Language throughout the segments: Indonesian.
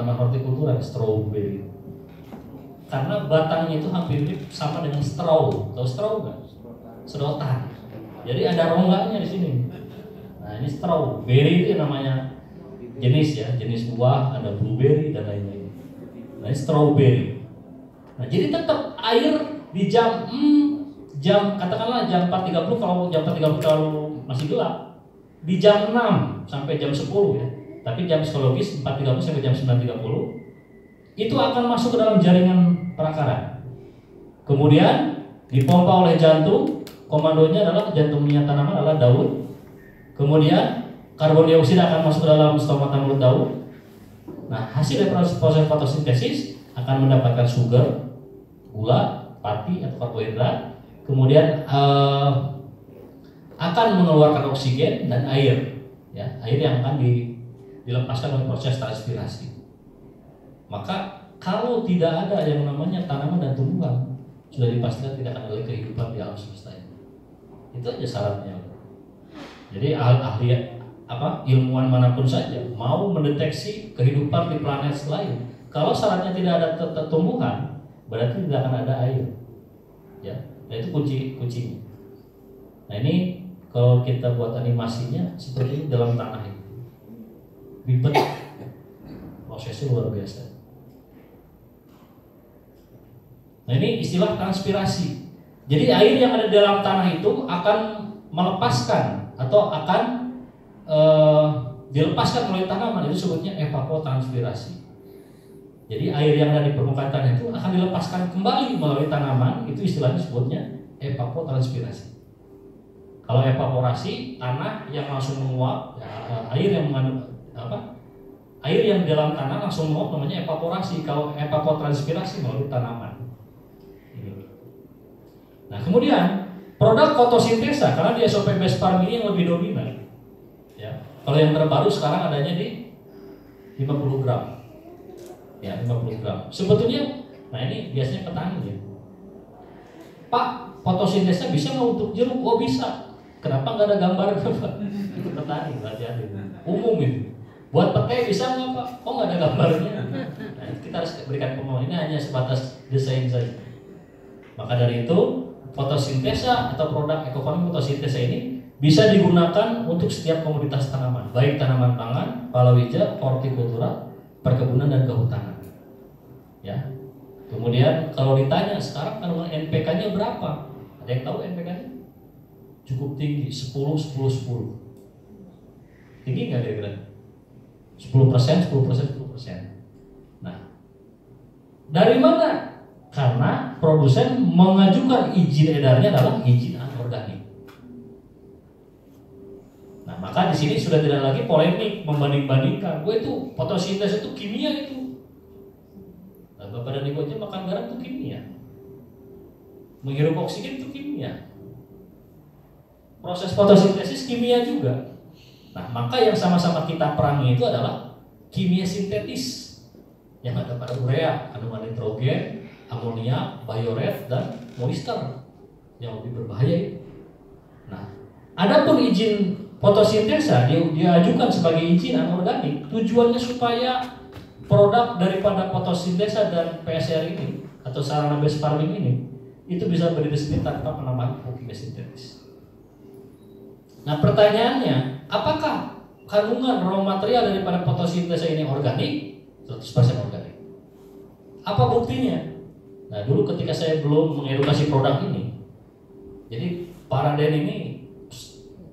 tanaman hortikultura, strawberry. Karena batangnya itu hampir mirip sama dengan straw. Tahu straw nggak? Sedotan. Jadi ada rongganya di sini. Nah ini strawberry itu namanya jenis ya, jenis buah, ada blueberry dan lain-lain. Nah ini strawberry. Nah jadi tetap air di jam katakanlah jam 4.30, kalau jam 4.30 kalau masih gelap, di jam 6 sampai jam 10 ya. Tapi jam psikologis 4.30 sampai jam 9.30 itu akan masuk ke dalam jaringan perakaran. Kemudian dipompa oleh jantung. Komandonya adalah jantungnya tanaman adalah daun. Kemudian karbon dioksida akan masuk ke dalam stomata mulut daun. Nah, hasil dari proses fotosintesis akan mendapatkan sugar, gula, pati atau karbohidrat. Kemudian akan mengeluarkan oksigen dan air, ya, air yang akan dilepaskan oleh proses transpirasi. Maka kalau tidak ada yang namanya tanaman dan tumbuhan, sudah dipastikan tidak akan ada kehidupan di alam semesta ini. Itu aja syaratnya. Jadi ahli ilmuwan manapun saja mau mendeteksi kehidupan di planet lain, kalau syaratnya tidak ada tumbuhan, berarti tidak akan ada air. Ya, nah itu kuncinya. Nah ini kalau kita buat animasinya seperti ini dalam tanah ini, ribet, prosesnya luar biasa. Nah ini istilah transpirasi. Jadi air yang ada di dalam tanah itu akan melepaskan atau akan dilepaskan oleh tanaman, itu sebutnya evapotranspirasi. Jadi air yang ada di permukaan tanah itu akan dilepaskan kembali melalui tanaman, itu istilahnya sebutnya evapotranspirasi. Kalau evaporasi, tanah yang langsung menguap, ya, air yang mengandung air yang di dalam tanah langsung menguap namanya evaporasi. Kalau evapotranspirasi melalui tanaman. Nah kemudian produk fotosintesa, karena di SOP base farm ini yang lebih dominan. Ya, kalau yang terbaru sekarang adanya di 50 gram. Ya, 50 gram. Sebetulnya, nah ini biasanya petani ya. Pak, fotosintesa bisa nggak untuk jeruk? Oh bisa. Kenapa nggak ada gambar? Itu petani, hati-hati. Umum itu. Buat petai bisa nggak Pak? Oh nggak ada gambarnya. Nah, kita harus berikan pemahaman. Ini hanya sebatas desain saja. Maka dari itu, fotosintesa atau produk ekofarming fotosintesa ini bisa digunakan untuk setiap komoditas tanaman, baik tanaman pangan, palawija, hortikultura, perkebunan dan kehutanan. Ya. Kemudian kalau ditanya sekarang kandungan NPK-nya berapa? Ada yang tahu NPK-nya? Cukup tinggi, 10, 10, 10. Tinggi nggak kira-kira? 10%, 10%, 10%. Nah, dari mana? Karena produsen mengajukan izin edarnya adalah izin anorganik. Nah, maka di sini sudah tidak lagi polemik membanding-bandingkan. Gue itu fotosintesis itu kimia itu. Nah, Bapak dan Ibu aja makan garam itu kimia. Menghirup oksigen itu kimia. Proses fotosintesis kimia juga. Nah, maka yang sama-sama kita perangi itu adalah kimia sintetis. Yang ada pada urea, kandungan nitrogen, amonia, bioret, dan moisture yang lebih berbahaya itu. Nah, adapun izin fotosintesa diajukan sebagai izin anorganik, tujuannya supaya produk daripada fotosintesa dan PSR ini atau sarana base farming ini itu bisa berdiri tanpa penambahan pupuk kimia sintetis. Nah, pertanyaannya, apakah kandungan raw material daripada fotosintesa ini organik? 100% organik. Apa buktinya? Nah, dulu ketika saya belum mengedukasi produk ini, jadi Pak Raden ini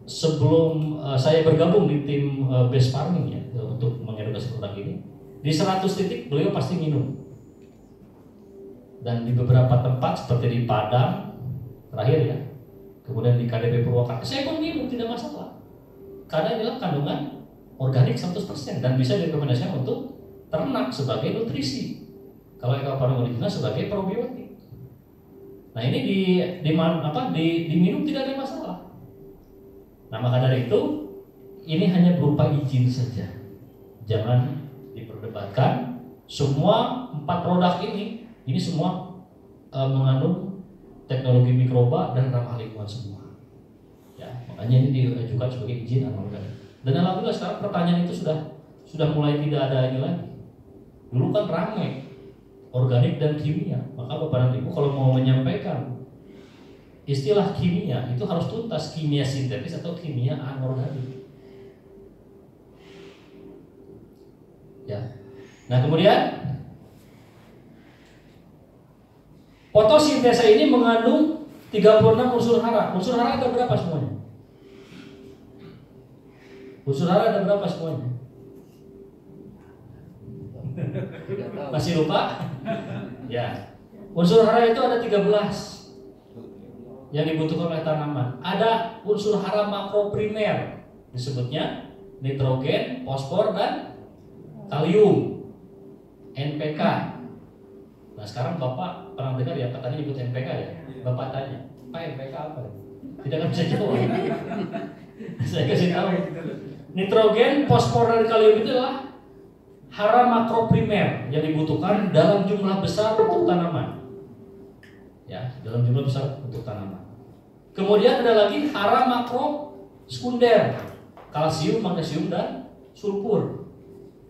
sebelum saya bergabung di tim base farming ya untuk mengedukasi produk ini, di 100 titik beliau pasti minum. Dan di beberapa tempat seperti di Padang terakhir ya, kemudian di KDP Purwakarta, saya pun minum tidak masalah. Karena inilah kandungan organik 100% dan bisa direkomendasikan untuk ternak sebagai nutrisi. Kalau ekofarming original sebagai probiotik. Nah ini diminum tidak ada masalah. Nah maka dari itu ini hanya berupa izin saja. Jangan diperdebatkan. Semua 4 produk ini semua mengandung teknologi mikroba dan ramah lingkungan semua. Ya, makanya ini diajukan sebagai izin anorganik. Dan alhamdulillah sekarang pertanyaan itu sudah mulai tidak ada ini lagi. Dulu kan ramai organik dan kimia. Maka Bapak dan Ibu kalau mau menyampaikan istilah kimia itu harus tuntas, kimia sintetis atau kimia anorganik. Ya. Nah, kemudian fotosintesa ini mengandung 36 unsur hara. Unsur hara ada berapa semuanya? Unsur hara ada berapa semuanya? Masih lupa? Ya. Unsur hara itu ada 13 yang dibutuhkan oleh tanaman. Ada unsur hara makroprimer, disebutnya nitrogen, fosfor, dan kalium, NPK. Nah, sekarang Bapak pernah dengar ya, katanya nyebut NPK ya? Bapak tanya, Pak NPK apa? Tidak akan bisa jawab. Saya kasih tahu. Nitrogen, fosfor, dan kalium itu adalah hara makroprimer yang dibutuhkan dalam jumlah besar untuk tanaman. Ya, dalam jumlah besar untuk tanaman. Kemudian ada lagi hara makro sekunder, kalsium, magnesium, dan sulfur.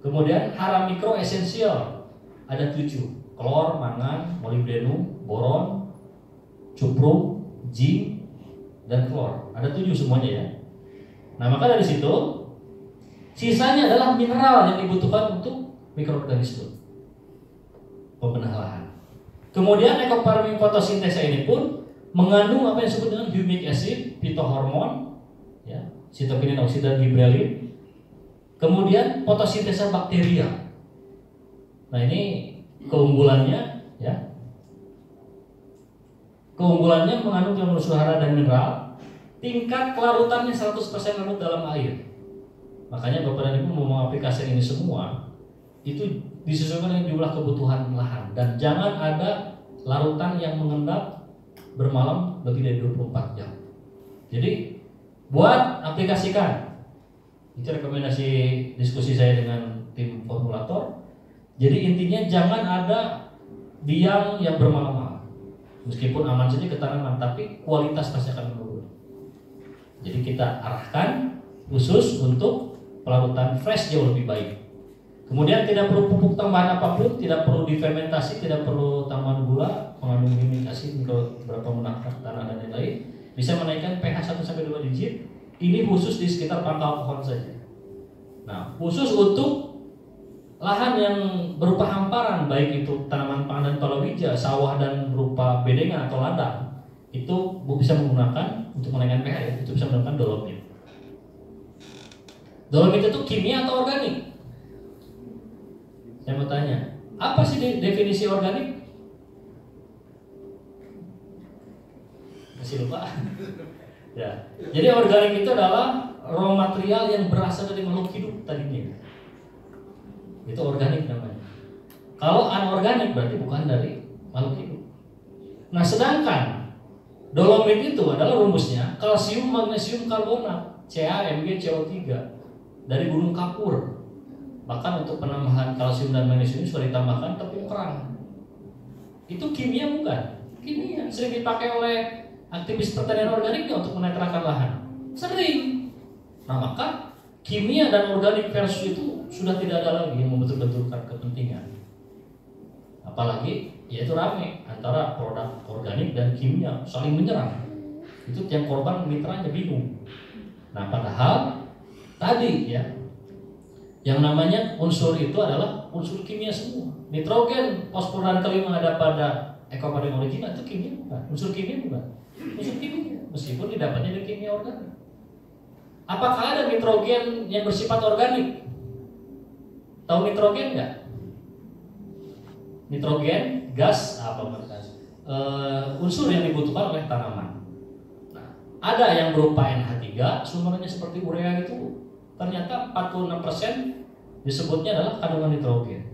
Kemudian hara mikro esensial ada 7, klor, mangan, molibdenum, boron, cuprum, zinc, dan klor. Ada 7 semuanya ya. Nah, maka dari situ sisanya adalah mineral yang dibutuhkan untuk mikroorganisme pembenah lahan. Kemudian ekofarming fotosintesa ini pun mengandung apa yang disebut dengan humic acid, fitohormon, ya, sitokinin, oksida, dan gibrelin. Kemudian fotosintesa bakteria. Nah, ini keunggulannya, ya. Keunggulannya mengandung unsur hara dan mineral. Tingkat kelarutannya 100% larut dalam air. Makanya Bapak dan Ibu mau mengaplikasikan ini semua, itu disesuaikan dengan jumlah kebutuhan lahan, dan jangan ada larutan yang mengendap bermalam lebih dari 24 jam. Jadi buat aplikasikan. Itu rekomendasi diskusi saya dengan tim formulator. Jadi intinya jangan ada biang yang bermalam-malam. Meskipun aman saja ke tanaman, tapi kualitas pasti akan menurun. Jadi kita arahkan khusus untuk pelarutan fresh jauh lebih baik. Kemudian tidak perlu pupuk tambahan apapun, tidak perlu difermentasi, tidak perlu tambahan gula, mengandung humic acid untuk beberapa menakar tanah dan lain-lain. Bisa menaikkan pH 1-2 digit. Ini khusus di sekitar pangkal pohon saja. Nah, khusus untuk lahan yang berupa hamparan, baik itu tanaman pangan dan palawija, sawah dan berupa bedengan atau ladang, itu bisa menggunakan untuk menaikkan pH ya, itu bisa menggunakan dolomit. Dolomit itu kimia atau organik? Saya mau tanya, apa sih definisi organik? Masih lupa? Ya. Jadi organik itu adalah raw material yang berasal dari makhluk hidup tadinya. Itu organik namanya. Kalau anorganik berarti bukan dari makhluk hidup. Nah, sedangkan dolomit itu adalah rumusnya kalsium, magnesium, karbonat, CaMgCO3 dari gunung kapur. Bahkan untuk penambahan kalsium dan magnesium sudah ditambahkan tepung kerang. Itu kimia bukan? Kimia sering dipakai oleh aktivis pertanian organik untuk menetralkan lahan. Sering. Nah, maka kimia dan organik versus itu sudah tidak ada lagi yang membentur-benturkan kepentingan. Apalagi yaitu rame antara produk organik dan kimia saling menyerang. Itu yang korban mitranya bingung. Nah, padahal tadi ya, yang namanya unsur itu adalah unsur kimia semua. Nitrogen, fosfor, dan kalium yang ada pada ekofarming original itu kimia bukan? Unsur kimia bukan? Unsur kimia, meskipun didapatnya dari kimia organik. Apakah ada nitrogen yang bersifat organik? Tahu nitrogen nggak? Nitrogen, gas, unsur yang dibutuhkan oleh tanaman. Nah, ada yang berupa NH3, sumbernya seperti urea itu. Ternyata 46% disebutnya adalah kandungan nitrogen.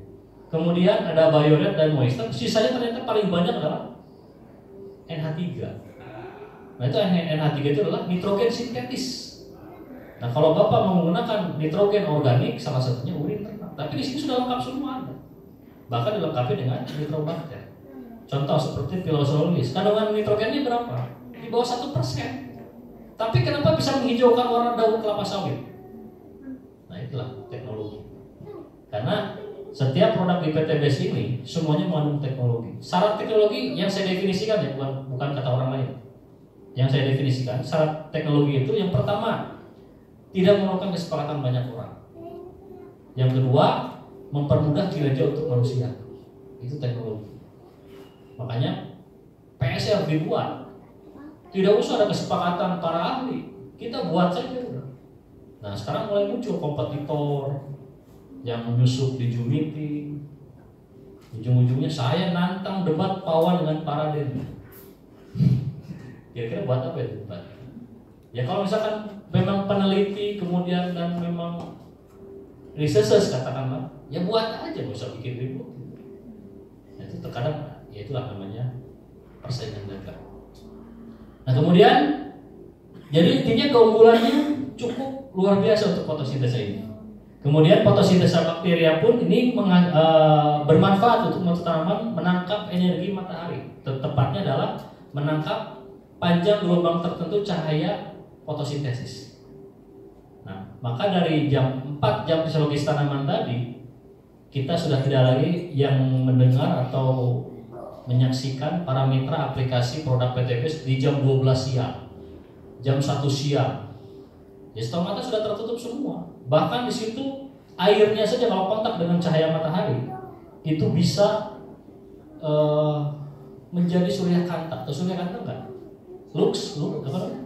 Kemudian ada bioret dan moisture, sisanya ternyata paling banyak adalah NH3. Nah, itu NH3 itu adalah nitrogen sintetis. Nah, kalau Bapak mau menggunakan nitrogen organik, salah satunya urin ternak. Tapi di sini sudah lengkap semua ada. Bahkan dilengkapi dengan nitrobakter. Contoh seperti Pilosolis, kandungan nitrogennya berapa? Di bawah 1%. Tapi kenapa bisa menghijaukan warna daun kelapa sawit? Nah, itulah teknologi. Karena setiap produk di PTBS ini semuanya mengandung teknologi. Syarat teknologi yang saya definisikan ya, bukan kata orang lain. Yang saya definisikan, syarat teknologi itu yang pertama, tidak memerlukan kesepakatan banyak orang. Yang kedua, mempermudah kinerja untuk manusia. Itu teknologi. Makanya PSR dibuat. Tidak usah ada kesepakatan para ahli. Kita buat saja udah. Nah, sekarang mulai muncul kompetitor yang menyusup di Zoom meeting. Ujung-ujungnya saya nantang debat Pawan dengan Paraden. Kira-kira buat apa itu debat? Ya kalau misalkan memang peneliti kemudian dan memang researchers katakanlah, ya buat aja, nggak usah bikin ribut. Nah, itu terkadang ya itulah namanya persaingan dagang. Nah kemudian jadi intinya keunggulannya cukup luar biasa untuk fotosintesa ini. Kemudian fotosintesa bakteria pun ini bermanfaat untuk tanaman menangkap energi matahari. Tepatnya adalah menangkap panjang gelombang tertentu cahaya fotosintesis. Nah, maka dari 4 jam fisiologis tanaman tadi, kita sudah tidak lagi yang mendengar atau menyaksikan parameter aplikasi produk PTBS di jam 12 siang, jam 1 siang. Ya, stomata sudah tertutup semua. Bahkan di situ airnya saja kalau kontak dengan cahaya matahari itu bisa menjadi surya kanta atau surya kanta enggak? Lux apa namanya?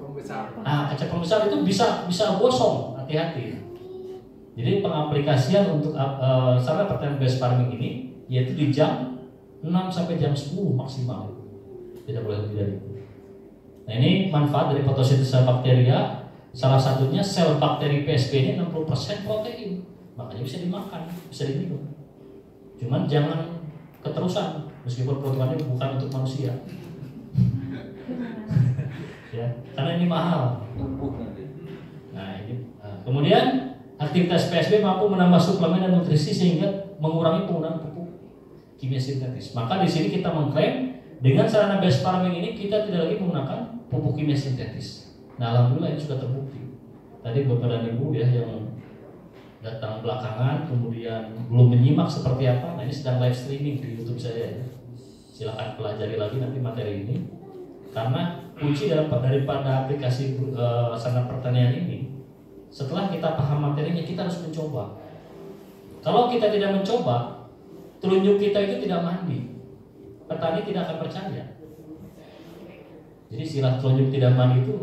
Nah, kaca pembesar itu bisa gosong, hati-hati. Jadi pengaplikasian untuk sarana pertanian base farming ini yaitu di jam 6 sampai jam 10 maksimal. Tidak boleh lebih dari itu. Nah, ini manfaat dari fotosintesa bakteria. Salah satunya sel bakteri PSB ini 60% protein. Makanya bisa dimakan, bisa diminum. Cuman jangan keterusan, meskipun proteinnya bukan untuk manusia. Ya, karena ini mahal. Nah, ini. Kemudian aktivitas PSB mampu menambah suplemen dan nutrisi sehingga mengurangi penggunaan pupuk kimia sintetis. Maka di sini kita mengklaim dengan sarana base farming ini kita tidak lagi menggunakan pupuk kimia sintetis. Nah, alhamdulillah ini sudah terbukti. Tadi Bapak dan Ibu ya yang datang belakangan kemudian belum menyimak seperti apa. Nah, ini sedang live streaming di YouTube saya ya. Silakan pelajari lagi nanti materi ini. Karena kunci daripada aplikasi sarana pertanian ini, setelah kita paham materinya, kita harus mencoba. Kalau kita tidak mencoba, telunjuk kita itu tidak mandi. Petani tidak akan percaya. Jadi istilah telunjuk tidak mandi itu,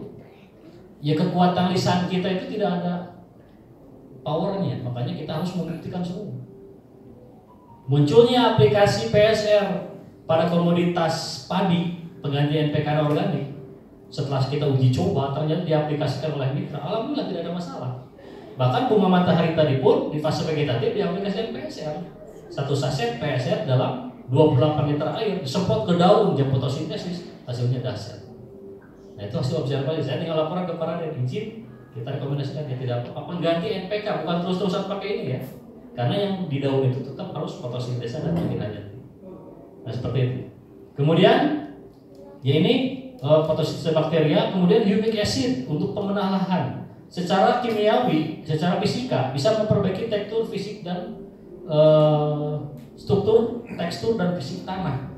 ya kekuatan lisan kita itu tidak ada powernya. Makanya kita harus membuktikan semua. Munculnya aplikasi PSR pada komoditas padi pengganti NPK organik, setelah kita uji coba ternyata diaplikasikan oleh mitra, alhamdulillah tidak ada masalah. Bahkan bunga matahari tadi pun di fase vegetatif diaplikasikan PSR. 1 saset PSR dalam 28 liter air disemprot ke daun jam fotosintesis, hasilnya dahsyat. Nah, itu hasil observasi. Saya tinggal laporan ke para dan izin, kita rekomendasikan dia tidak apa-apa mengganti NPK, bukan terus-terusan pakai ini ya. Karena yang di daun itu tetap harus fotosintesa dan penginanya. Nah, seperti itu. Kemudian ya ini fotosintesa bakteria, kemudian humic acid untuk pemenah lahan. Secara kimiawi, secara fisika bisa memperbaiki tekstur fisik dan struktur, tekstur dan fisik tanah.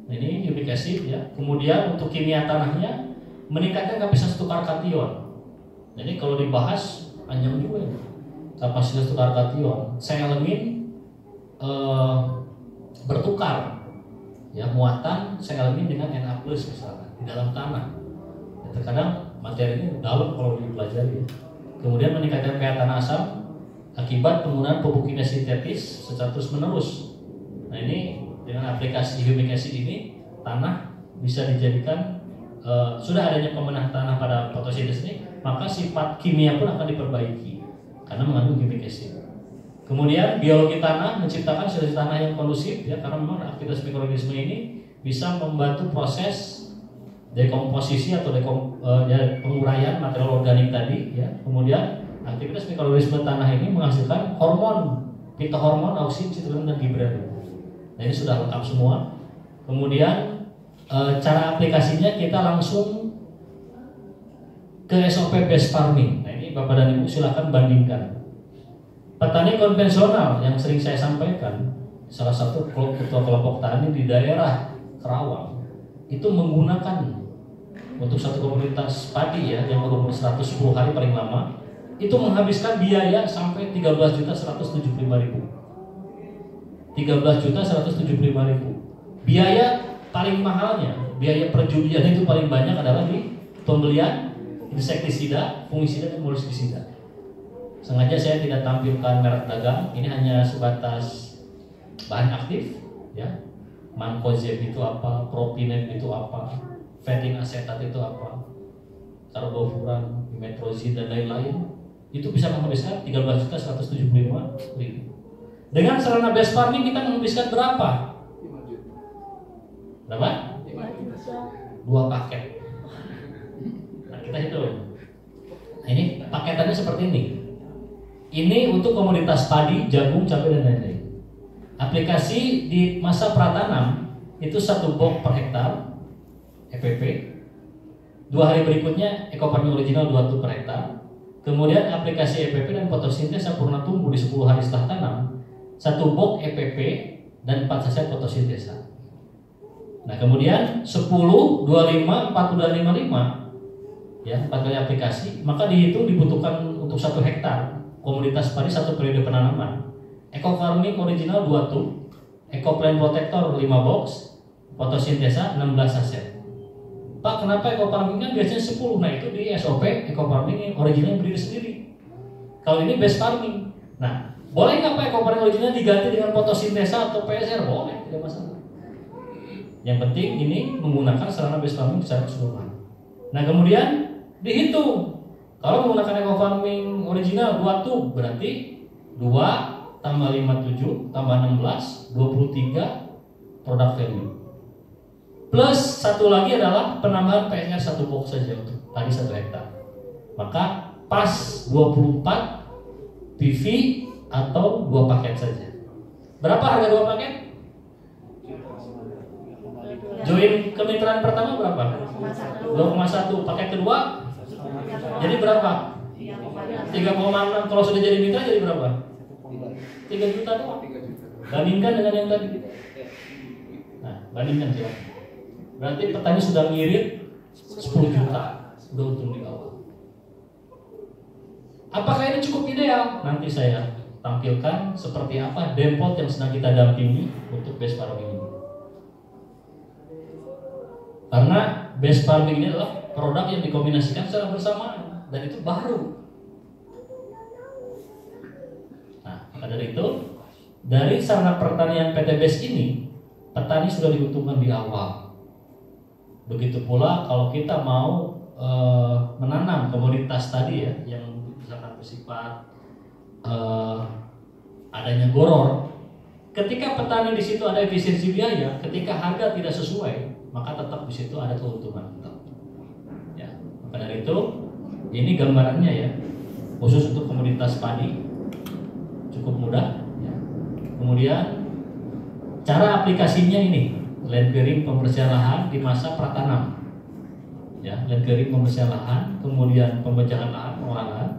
Nah, ini humic acid ya. Kemudian untuk kimia tanahnya meningkatkan kapasitas tukar kation. Jadi kalau dibahas panjang juga ya. Kapasitas tukar kation. Selemin bertukar ya muatan selemin dengan Na+ misalnya di dalam tanah. Ya, terkadang materinya dalam kalau dipelajari. Kemudian meningkatkan pH tanah asam akibat penggunaan pupuk kimia sintetis secara terus-menerus. Nah, ini dengan aplikasi humic acid ini tanah bisa dijadikan sudah adanya pemenah tanah pada fotosintesis ini, maka sifat kimia pun akan diperbaiki karena mengandung humic acid. Kemudian biologi tanah menciptakan situasi tanah yang kondusif ya, karena memang aktivitas mikroorganisme ini bisa membantu proses dekomposisi atau penguraian material organik tadi ya. Kemudian aktivitas mikroorganisme tanah ini menghasilkan hormon, fitohormon, auksin, sitrullin dan gibberellin. Nah, ini sudah lengkap semua. Kemudian cara aplikasinya kita langsung ke SOP base farming. Nah, ini Bapak dan Ibu silakan bandingkan. Petani konvensional yang sering saya sampaikan, salah satu ketua kelompok tani di daerah Kerawang itu menggunakan untuk satu komunitas padi ya yang berumur 110 hari paling lama itu menghabiskan biaya sampai 13.175.000. 13.175.000. Biaya paling mahalnya, biaya perjudian itu paling banyak adalah di pembelian insektisida, fungisida dan molestisida. Sengaja saya tidak tampilkan merek dagang, ini hanya sebatas bahan aktif, ya. Mancozeb itu apa, propinem itu apa, fetin asetat itu apa, karbofuran, metrozid dan lain-lain, itu bisa menghabiskan 13.175.000. Dengan sarana base farming kita menghabiskan berapa? 5 juta. Berapa? 2 paket. Nah, kita hitung. Nah, ini paketannya seperti ini. Ini untuk komoditas padi, jagung, cabai dan lain-lain. Aplikasi di masa pratanam itu 1 box per hektar EPP. 2 hari berikutnya eco farming original 2 tub per hektar. Kemudian aplikasi EPP dan fotosintesa sempurna tumbuh di 10 hari setelah tanam. 1 box EPP dan 4 saset fotosintesa. Nah kemudian 10, 25, 40 dan 55 ya 4 kali aplikasi, maka dihitung dibutuhkan untuk 1 hektar komoditas padi 1 periode penanaman. Eco farming original 2 tub, eco plant protector 5 box, fotosintesa 16 saset. Pak, kenapa eco farmingnya biasanya 10? Nah itu di SOP eco farming original berdiri sendiri. Kalau ini base farming. Nah, boleh nggak Pak eco farming original diganti dengan fotosintesa atau PSR? Boleh, tidak masalah. Yang penting ini menggunakan sarana base farming secara keseluruhan. Nah kemudian dihitung. Kalau menggunakan eco farming original 2 tub berarti 2 tambah 57 tambah 16 23 product value. Plus 1 lagi adalah penambahan PSR 1 box saja untuk padi 1 hektar. Maka pas 24 PV atau 2 paket saja. Berapa harga 2 paket? Join kemitraan pertama berapa? 2,1. Paket kedua jadi berapa? 3,6. Kalau sudah jadi mitra jadi berapa? 3 juta doang. Bandingkan dengan yang tadi. Nah, bandingkan silakan. Berarti petani sudah ngirit 10 juta. Sudah untung di awal. Apakah ini cukup ideal? Nanti saya tampilkan seperti apa dempot yang sedang kita dampingi untuk base farming ini. Karena base farming ini adalah produk yang dikombinasikan secara bersamaan dan itu baru. Nah, maka dari itu dari sarana pertanian PT BES ini petani sudah diuntungkan di awal. Begitu pula kalau kita mau menanam komoditas tadi ya yang misalkan bersifat adanya goror. Ketika petani di situ ada efisiensi biaya, ketika harga tidak sesuai, maka tetap di situ ada keuntungan tetap. Ya, maka dari itu ini gambarannya ya, khusus untuk komoditas padi cukup mudah. Ya. Kemudian cara aplikasinya ini, land clearing pembersihan lahan di masa pratanam. Ya, land clearing pembersihan lahan, kemudian pembejahan lahan, pengolahan lahan,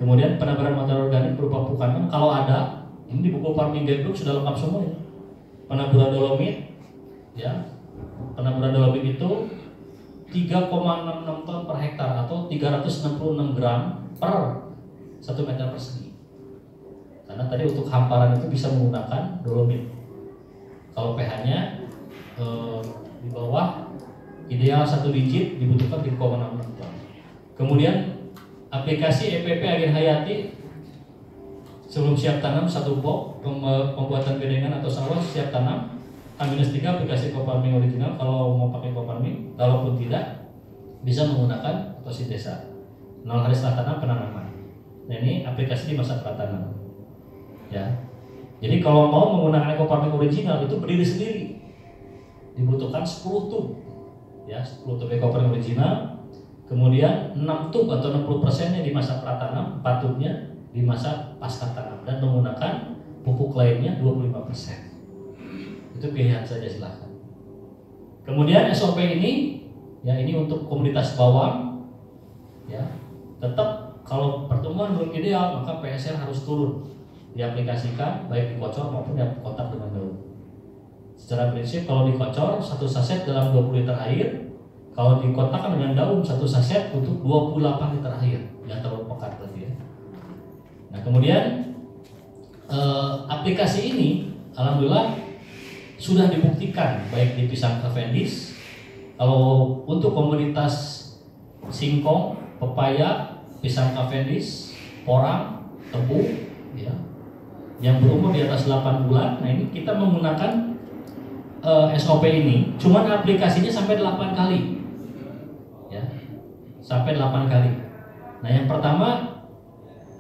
kemudian penaburan materi organik berupa pukanan kalau ada. Ini di buku Farming Guidebook sudah lengkap semua ya. Penaburan dolomit, ya. Penaburan dolomit itu 3,66 ton per hektar atau 366 gram per 1 meter persegi. Karena tadi untuk hamparan itu bisa menggunakan dolomit. Kalau pH-nya di bawah ideal 1 digit dibutuhkan 3,66 ton. Kemudian aplikasi EPP Agen Hayati sebelum siap tanam 1 box, pembuatan bedengan atau sawah siap tanam. H-3 aplikasi eco farming original kalau mau pakai eco farming, kalaupun tidak bisa menggunakan fotosintesa. 0 hari setelah tanam penanaman. Nah ini aplikasi di masa pratanam. Ya. Jadi kalau mau menggunakan eco farming original itu berdiri sendiri. Dibutuhkan 10 tub. Ya, 10 tub eco farming original. Kemudian 6 tub atau 60%-nya di masa pratanam, 4 tubnya di masa pasca tanam dan menggunakan pupuk lainnya 25%. Itu pilihan saja silahkan. Kemudian SOP ini ya ini untuk komoditas bawang ya tetap kalau pertumbuhan belum ideal maka PSR harus turun diaplikasikan baik di kocor maupun yang kotak dengan daun. Secara prinsip kalau dikocor 1 saset dalam 20 liter air, kalau dikotakkan dengan daun 1 saset untuk 28 liter air, yang terlalu pekat tadi ya. Nah kemudian aplikasi ini alhamdulillah sudah dibuktikan baik di pisang Cavendish. Kalau untuk komoditas singkong, pepaya, pisang Cavendish, porang, tebu ya, yang berumur di atas 8 bulan. Nah ini kita menggunakan SOP ini, cuman aplikasinya sampai 8 kali ya, sampai 8 kali. Nah yang pertama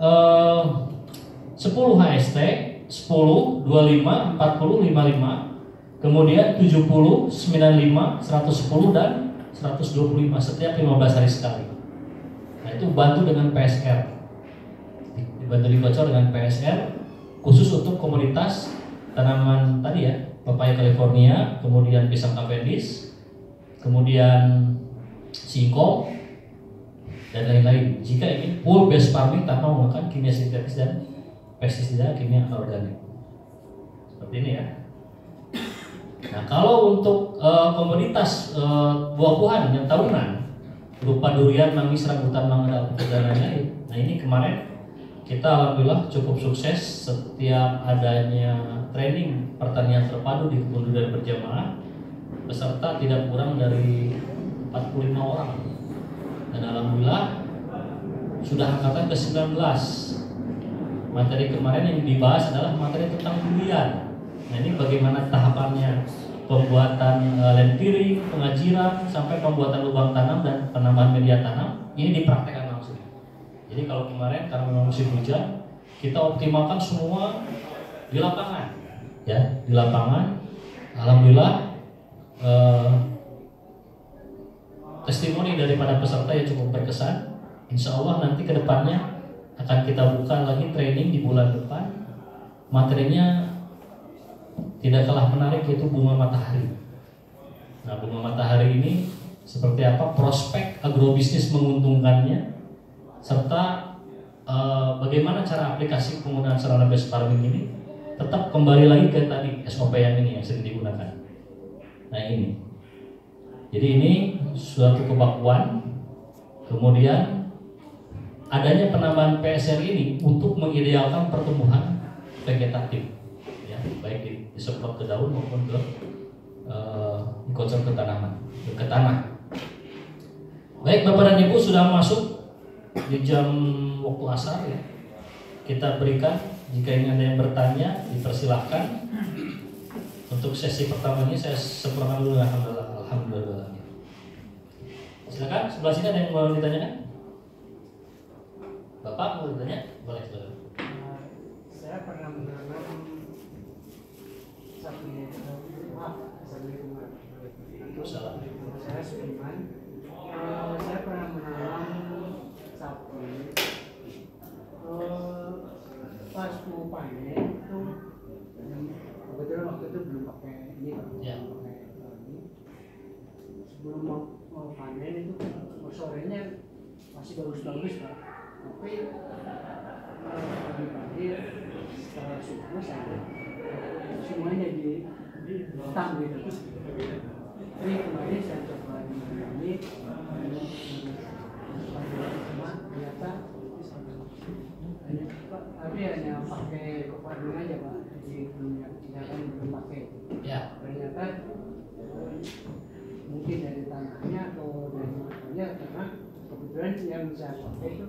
10 HST, 10, 25, 40, 55, kemudian 70, 95, 110 dan 125 setiap 15 hari sekali. Nah itu bantu dengan PSR, dibantu dikocor dengan PSR khusus untuk komoditas tanaman tadi ya, pepaya California, kemudian pisang Cavendish, kemudian singkong dan lain-lain. Jika ingin full base farming tanpa menggunakan kimia sintetis dan pestisida kimia anorganik, seperti ini ya. Nah kalau untuk komoditas buah-buahan yang tahunan berupa durian, manggis, rambutan, mangga, alpukat dan lain-lain. Nah ini kemarin kita alhamdulillah cukup sukses setiap adanya training pertanian terpadu di kebun durian berjamaah, peserta tidak kurang dari 45 orang. Dan alhamdulillah sudah angkatan ke-19. Materi kemarin yang dibahas adalah materi tentang durian. Nah ini bagaimana tahapannya pembuatan lentiring, pengajiran, sampai pembuatan lubang tanam dan penambahan media tanam. Ini dipraktekkan langsung. Jadi kalau kemarin karena memang musim hujan, kita optimalkan semua di lapangan, ya di lapangan. Alhamdulillah testimoni daripada peserta yang cukup berkesan. Insya Allah nanti kedepannya akan kita buka lagi training di bulan depan. Materinya tidak kalah menarik, yaitu bunga matahari. Nah bunga matahari ini seperti apa prospek agrobisnis menguntungkannya, serta bagaimana cara aplikasi penggunaan sarana base farming ini. Tetap kembali lagi ke tadi SOP yang ini yang sering digunakan. Nah ini, jadi ini suatu kebakuan. Kemudian adanya penambahan PSR ini untuk mengidealkan pertumbuhan vegetatif, ya, baik disemprot ke daun maupun ke dikocor ke tanaman, ke tanah. Baik Bapak dan Ibu, sudah masuk di jam waktu asar ya. Kita berikan, jika ingin ada yang bertanya dipersilahkan. Untuk sesi pertama ini saya sempurnakan dulu. Alhamdulillah. Silakan, sebelah sini ada yang mau ditanyakan? Bapak mau bertanya? Boleh, silakan. Saya pernah menanam sapi bunga. Itu salah. Saya Sudirman. Saya pernah menanam sapi. Pas mau panen itu, kebetulan waktu itu belum pakai ini, ya. ini. Sebelum mau panen itu sorenya masih bagus-bagus Pak. Tapi pagi-pagi setelah subuh sampai semuanya jadi hitam gitu. Jadi kemarin saya coba ini ternyata tapi hanya pakai kopadung aja Pak, jadi belum pakai. Ya. Ternyata mungkin dari tanahnya atau dari makanya, karena kebetulan yang saya pakai itu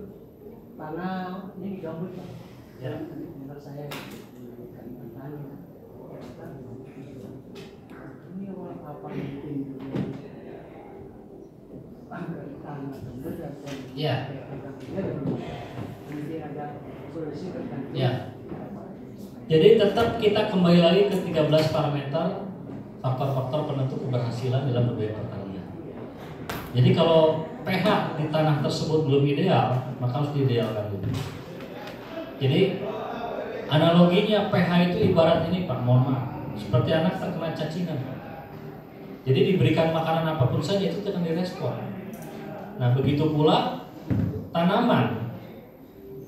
tanah ini gambut Pak. Ya. Menurut saya Kalimantan ini apa mungkin tanah gambut atau ya. Mungkin ada solusi tertentu. Ya. Jadi tetap kita kembali lagi ke 13 parameter faktor-faktor penentu keberhasilan dalam budidaya pertanian. Jadi kalau pH di tanah tersebut belum ideal, maka harus diidealkan dulu. Jadi analoginya pH itu ibarat ini Pak, mohon maaf, seperti anak terkena cacingan. Jadi diberikan makanan apapun saja itu akan direspon. Nah begitu pula tanaman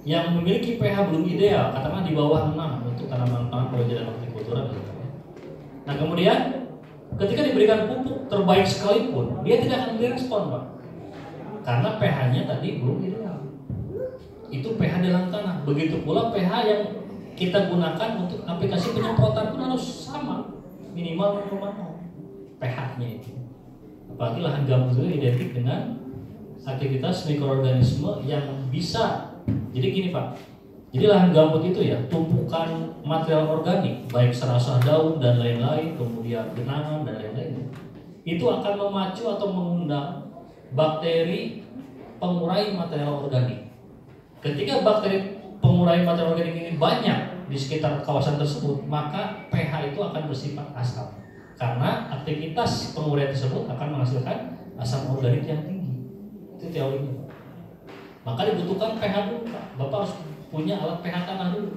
yang memiliki pH belum ideal, katakanlah di bawah 6 untuk tanaman-tanaman berjalan hortikultura misalnya. Nah kemudian ketika diberikan pupuk terbaik sekalipun, dia tidak akan direspon, Pak, karena pH-nya tadi belum ideal. Itu pH dalam tanah. Begitu pula pH yang kita gunakan untuk aplikasi penyemprotan pun harus sama, minimal 0,0 pH-nya itu. Apalagi lahan gambut itu identik dengan aktivitas mikroorganisme yang bisa. Jadi gini Pak, jadi lahan gambut itu ya tumpukan material organik, baik serasah daun dan lain-lain, kemudian genangan dan lain-lain, itu akan memacu atau mengundang bakteri pengurai material organik. Ketika bakteri pengurai material organik ini banyak di sekitar kawasan tersebut, maka pH itu akan bersifat asam. Karena aktivitas penguraian tersebut akan menghasilkan asam organik yang tinggi. Itu teorinya. Maka dibutuhkan pH dulu, Pak. Bapak harus punya alat pH tanah dulu.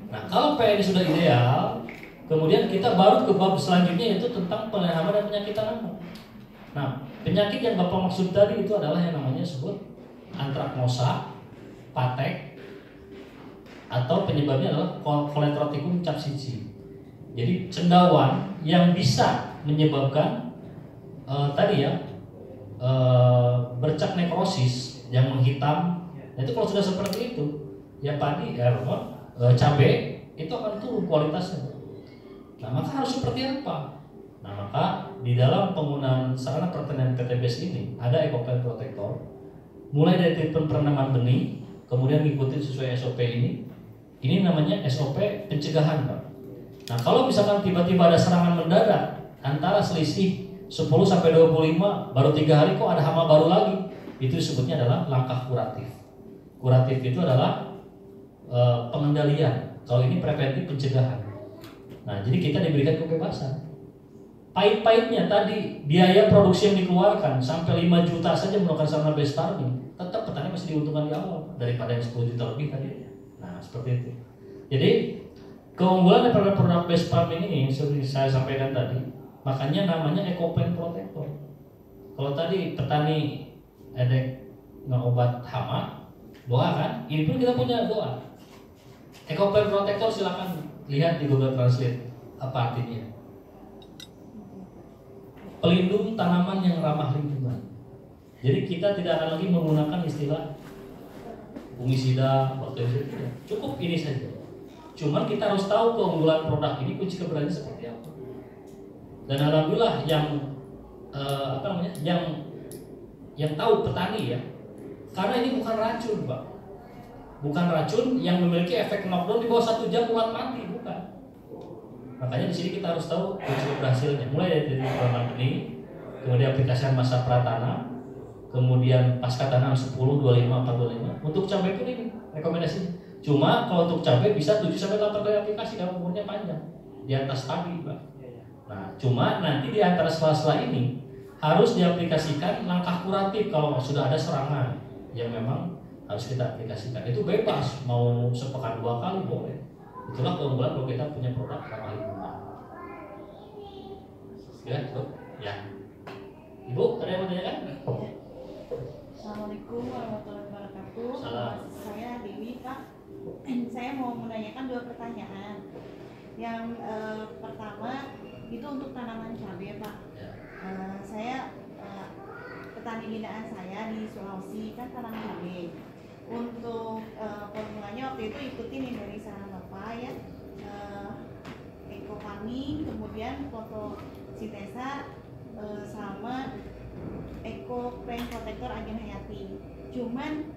Nah, kalau pH ini sudah ideal, kemudian kita baru ke bab selanjutnya, yaitu tentang penanaman dan penyakit tanaman. Nah, penyakit yang Bapak maksud tadi itu adalah yang namanya sebut antraknosa, patek, atau penyebabnya adalah Coletroticum capsicum. Jadi cendawan yang bisa menyebabkan bercak nekrosis yang menghitam. Nah, itu kalau sudah seperti itu, ya padi, cabai itu akan turun kualitasnya. Nah, maka harus seperti apa? Nah, maka di dalam penggunaan sarana pertanian PTBS ini ada EcoPlant Protector, mulai dari treatment penanaman benih, kemudian ngikutin sesuai SOP ini. Ini namanya SOP pencegahan, Pak. Nah, kalau misalkan tiba-tiba ada serangan mendadak antara selisih 10-25, baru 3 hari kok ada hama baru lagi, itu sebutnya adalah langkah kuratif. Kuratif itu adalah pengendalian. Kalau ini preventif, pencegahan. Nah, jadi kita diberikan kebebasan. Pahit-pahitnya tadi biaya produksi yang dikeluarkan sampai 5 juta saja melakukan sarana base farming, tetap petani masih diuntungkan di awal daripada yang 10 juta lebih tadi. Nah, seperti itu. Jadi keunggulan daripada produk base farming ini seperti saya sampaikan tadi, makanya namanya EcoPlant Protector. Kalau tadi petani ada ngobat hama, doa kan? Ini pun kita punya doa. EcoPlant Protector silakan lihat di Google Translate apa artinya. Pelindung tanaman yang ramah lingkungan. Jadi kita tidak akan lagi menggunakan istilah fungisida, bakterisida. Cukup ini saja. Cuman kita harus tahu keunggulan produk ini, kunci keberhasilan seperti apa. Dan alhamdulillah yang yang tahu petani ya, karena ini bukan racun, Pak. Bukan racun yang memiliki efek knockdown di bawah 1 jam ulat mati, bukan. Makanya di sini kita harus tahu kunci keberhasilannya. Mulai dari penanaman benih, kemudian aplikasian masa pratanam, kemudian pasca tanam 10, 25, 45. Untuk cabai pun ini rekomendasinya. Cuma kalau untuk cabai bisa 7-8 kali aplikasi kalau umurnya panjang, di atas padi, Pak. Nah, cuma nanti di antara sela-sela ini harus diaplikasikan langkah kuratif kalau sudah ada serangan yang memang harus kita aplikasikan. Itu bebas, mau sepekan 2 kali boleh. Itulah keunggulan kalau kita punya produk ramah lingkungan. Ya, ya. Ibu, ada yang mau tanyakan? Assalamualaikum warahmatullahi wabarakatuh. Salam. Saya Dewi, Pak. Saya mau menanyakan 2 pertanyaan. Yang pertama itu untuk tanaman cabai, Pak. Ya. Saya petani binaan saya di Sulawesi kan tanam cabai. Untuk formulanya waktu itu ikutin yang dari saran Bapak ya, Eco Farming, kemudian fotosintesa, sama EcoPlant Protector Agen Hayati. Cuman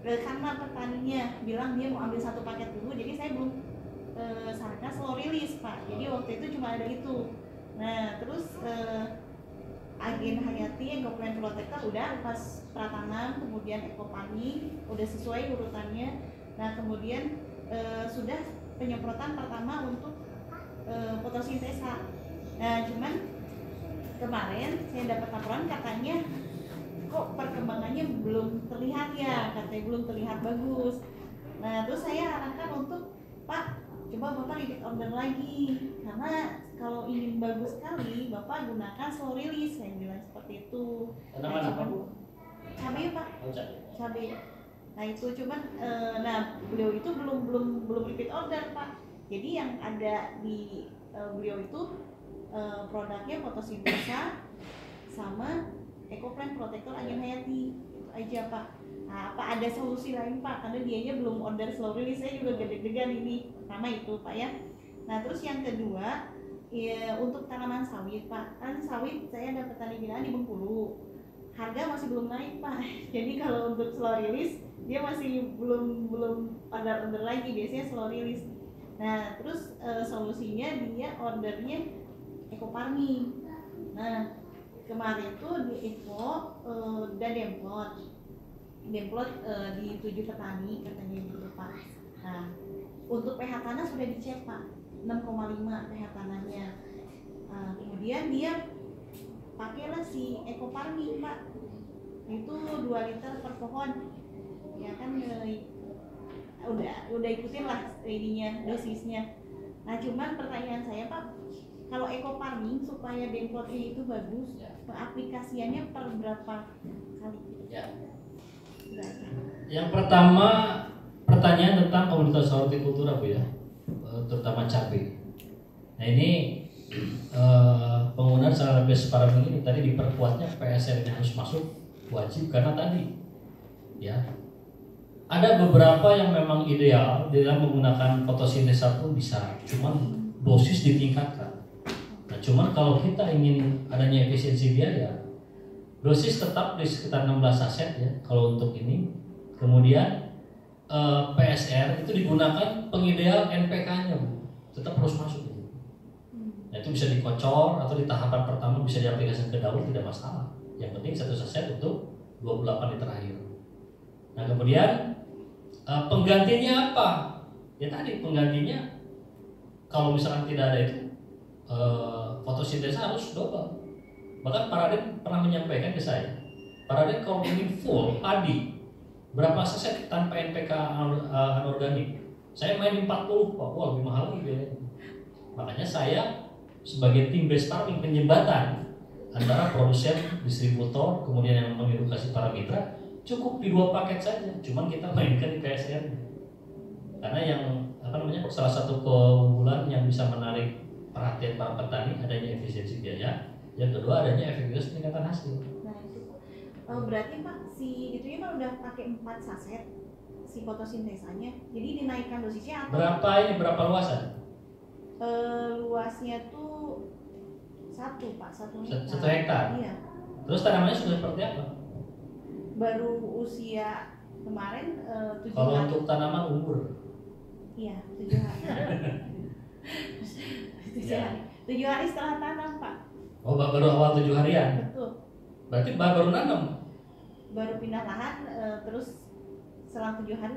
karena petaninya bilang dia mau ambil 1 paket dulu, jadi saya belum sarankan slow release, Pak. Jadi waktu itu cuma ada itu. Nah terus Agen Hayati, EcoPlant Protector udah pas pratanam, kemudian Eco Farming udah sesuai urutannya. Nah kemudian sudah penyemprotan pertama untuk fotosintesa. Nah cuman kemarin saya dapat laporan katanya kok perkembangannya belum terlihat ya, katanya belum terlihat bagus. Nah terus saya arahkan untuk Pak, coba Bapak repeat order lagi, karena kalau ingin bagus sekali Bapak gunakan slow release, saya bilang seperti itu. Tanaman apa, Bu? Cabai, Pak. Oh, cabai. Cabai. Nah itu cuman nah beliau itu belum repeat order Pak. Jadi yang ada di beliau itu produknya fotosintesa sama EcoPlant Protector Agen Hayati, itu aja Pak. Nah, apa ada solusi lain Pak? Karena dianya belum order slow release, saya juga gede-gedegan ini. Pertama itu Pak ya. Nah terus yang kedua ya, untuk tanaman sawit Pak, kan sawit saya ada petani binaan di Bengkulu, harga masih belum naik Pak. Jadi kalau untuk slow release dia masih belum order lagi, biasanya slow release. Nah terus solusinya dia ordernya eco farming. Nah kemarin tuh di Eco dan Demplot di 7 petani katanya gitu Pak. Nah untuk pH tanah sudah dicek Pak, 6,5 pH tanahnya. Kemudian dia pakailah si eco farming Pak, itu 2 liter per pohon ya kan, udah ikutin lah ininya, dosisnya. Nah cuman pertanyaan saya Pak, kalau eco farming supaya Demplot ini itu bagus, aplikasiannya per berapa kali? Ya. Berapa? Yang pertama pertanyaan tentang komoditas hortikultura Bu ya, terutama cabai. Nah ini penggunaan sarana base farming ini tadi diperkuatnya PSR ini harus masuk wajib, karena tadi ya ada beberapa yang memang ideal dalam menggunakan fotosintesa pun bisa, cuman dosis ditingkatkan. Nah cuman kalau kita ingin adanya efisiensi biaya, dosis tetap di sekitar 16 saset ya kalau untuk ini. Kemudian PSR itu digunakan pengideal NPK-nya Bu, tetap harus masuk. Nah itu bisa dikocor atau di tahapan pertama bisa diaplikasikan ke daun, tidak masalah. Yang penting 1 saset untuk 28 liter air. Nah kemudian penggantinya apa? Ya tadi penggantinya kalau misalkan tidak ada itu fotosintesa harus double. Bahkan Paraden pernah menyampaikan ke saya, Paraden kalau ingin full padi berapa saset tanpa NPK anorganik? Saya main 40 Pak, wah lebih mahal lagi biayanya. Makanya saya sebagai tim base farming penjembatan antara produsen, distributor, kemudian yang mengedukasi para mitra, cukup di 2 paket saja. Cuman kita mainkan di PSR. Karena yang salah satu keunggulan yang bisa menarik perhatian para petani adanya efisiensi biaya, yang kedua adanya efektivitas peningkatan hasil. Nah itu berarti Pak si itunya kan udah pakai 4 saset si fotosintesanya, jadi dinaikkan dosisnya atau berapa luasan? Luasnya tuh 1 Pak, 1 hektar. 1 hektar. Iya. Terus tanamannya sudah seperti apa? Baru usia kemarin 7 Kalau hari. untuk tanaman umur? Iya 7 hari. 7 hari. 7 hari setelah tanam Pak. Oh baru awal 7 harian? Betul. Berarti baru nanam? Baru pindah lahan terus selang 7 hari.